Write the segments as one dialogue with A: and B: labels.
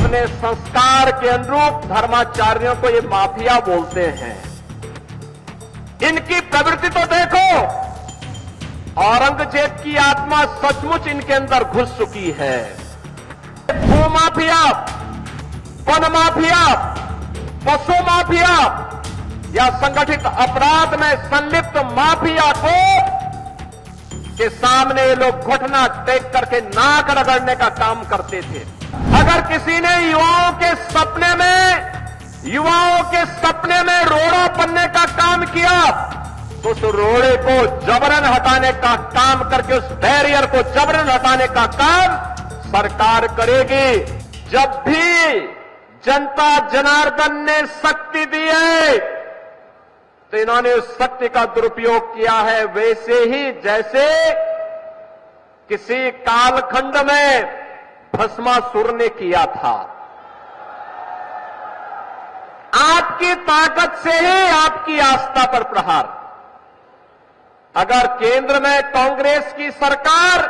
A: अपने संस्कार के अनुरूप धर्माचार्यों को ये माफिया बोलते हैं। इनकी प्रवृत्ति तो देखो, औरंगजेब की आत्मा सचमुच इनके अंदर घुस चुकी है। भूमाफिया, वन माफिया, पशु माफिया या संगठित अपराध में संलिप्त माफिया को के सामने ये लोग घुटना टेक करके नाक रगड़ने का काम करते थे। अगर किसी ने युवाओं के सपने में रोड़ा बनने का काम किया तो उस रोड़े को जबरन हटाने का काम करके, उस बैरियर को जबरन हटाने का काम सरकार करेगी। जब भी जनता जनार्दन ने शक्ति दी है तो इन्होंने उस शक्ति का दुरुपयोग किया है, वैसे ही जैसे किसी कालखंड में भस्मासुर ने किया था। आपकी ताकत से ही आपकी आस्था पर प्रहार। अगर केंद्र में कांग्रेस की सरकार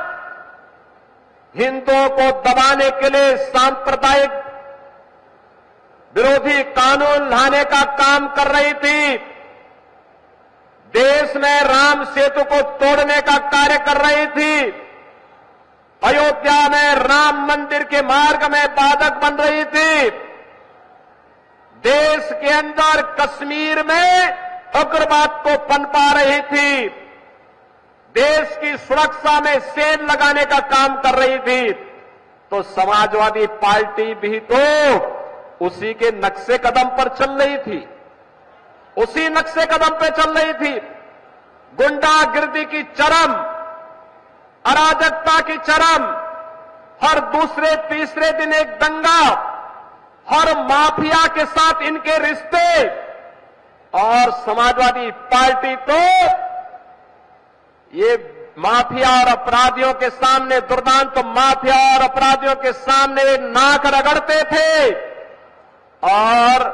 A: हिंदुओं को दबाने के लिए सांप्रदायिक विरोधी कानून लाने का काम कर रही थी, देश में राम सेतु को तोड़ने का कार्य कर रही थी, अयोध्या में राम मंदिर के मार्ग में बाधक बन रही थी, देश के अंदर कश्मीर में उग्रवाद को पनपा रही थी, देश की सुरक्षा में सेल लगाने का काम कर रही थी, तो समाजवादी पार्टी भी तो उसी के नक्शे कदम पर चल रही थी, उसी नक्शे कदम पे चल रही थी। गुंडागिर्दी की चरम, अराजकता की चरम, हर दूसरे तीसरे दिन एक दंगा, हर माफिया के साथ इनके रिश्ते, और समाजवादी पार्टी तो ये माफिया और अपराधियों के सामने, दुर्दांत माफिया और अपराधियों के सामने नाक रगड़ते थे और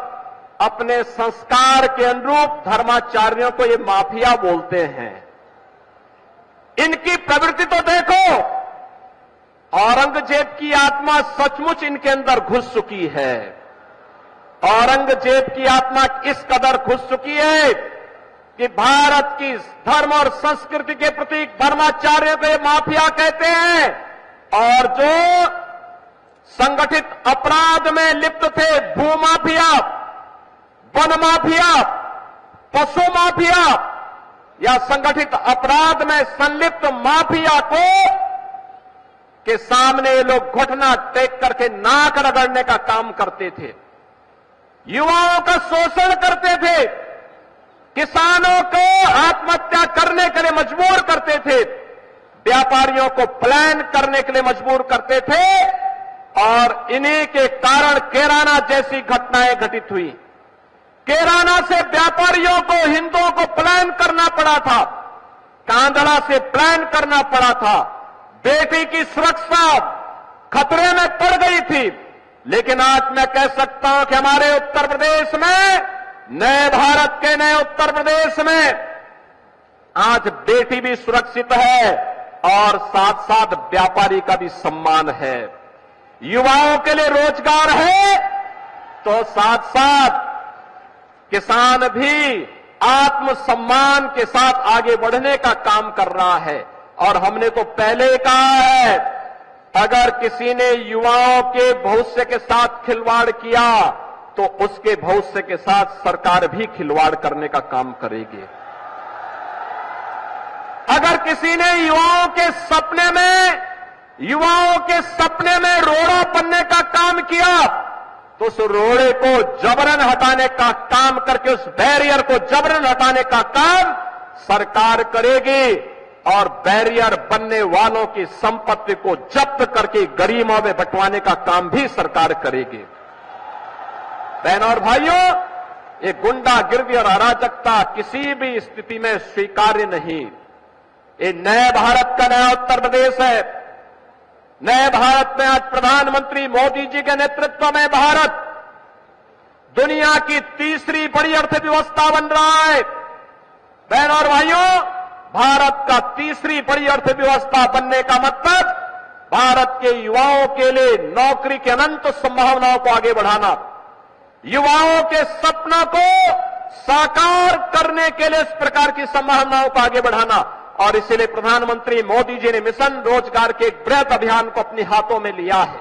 A: अपने संस्कार के अनुरूप धर्माचार्यों को ये माफिया बोलते हैं। इनकी प्रवृत्ति तो देखो, औरंगजेब की आत्मा सचमुच इनके अंदर घुस चुकी है। औरंगजेब की आत्मा इस कदर घुस चुकी है कि भारत की धर्म और संस्कृति के प्रतीक धर्माचार्यों को ये माफिया कहते हैं, और जो संगठित अपराध में लिप्त थे, भूमाफिया, वन माफिया, पशु माफिया या संगठित अपराध में संलिप्त माफिया को के सामने ये लोग घुटना टेक करके नाक रगड़ने का काम करते थे, युवाओं का शोषण करते थे, किसानों को आत्महत्या करने के लिए मजबूर करते थे, व्यापारियों को प्लान करने के लिए मजबूर करते थे, और इन्हीं के कारण कैराना जैसी घटनाएं घटित हुई। कैराना से व्यापारियों को, हिंदुओं को प्लान करना पड़ा था, कांधड़ा से प्लान करना पड़ा था, बेटी की सुरक्षा खतरे में पड़ गई थी। लेकिन आज मैं कह सकता हूं कि हमारे उत्तर प्रदेश में, नए भारत के नए उत्तर प्रदेश में आज बेटी भी सुरक्षित है और साथ साथ व्यापारी का भी सम्मान है, युवाओं के लिए रोजगार है, तो साथ साथ किसान भी आत्मसम्मान के साथ आगे बढ़ने का काम कर रहा है। और हमने तो पहले कहा है, अगर किसी ने युवाओं के भविष्य के साथ खिलवाड़ किया तो उसके भविष्य के साथ सरकार भी खिलवाड़ करने का काम करेगी। अगर किसी ने युवाओं के सपने में रोड़ा बनने का काम किया तो उस रोड़े को जबरन हटाने का काम करके, उस बैरियर को जबरन हटाने का काम सरकार करेगी, और बैरियर बनने वालों की संपत्ति को जब्त करके गरीबों में बंटवाने का काम भी सरकार करेगी। बहनों और भाइयों, ये गुंडागिर्दी और अराजकता किसी भी स्थिति में स्वीकार्य नहीं। ये नए भारत का नया उत्तर प्रदेश है। नए भारत में आज प्रधानमंत्री मोदी जी के नेतृत्व में भारत दुनिया की तीसरी बड़ी अर्थव्यवस्था बन रहा है। बहनों और भाइयों, भारत का तीसरी बड़ी अर्थव्यवस्था बनने का मतलब भारत के युवाओं के लिए नौकरी की अनंत संभावनाओं को आगे बढ़ाना, युवाओं के सपनों को साकार करने के लिए इस प्रकार की संभावनाओं को आगे बढ़ाना। और इसलिए प्रधानमंत्री मोदी जी ने मिशन रोजगार के एक बृहद अभियान को अपने हाथों में लिया है।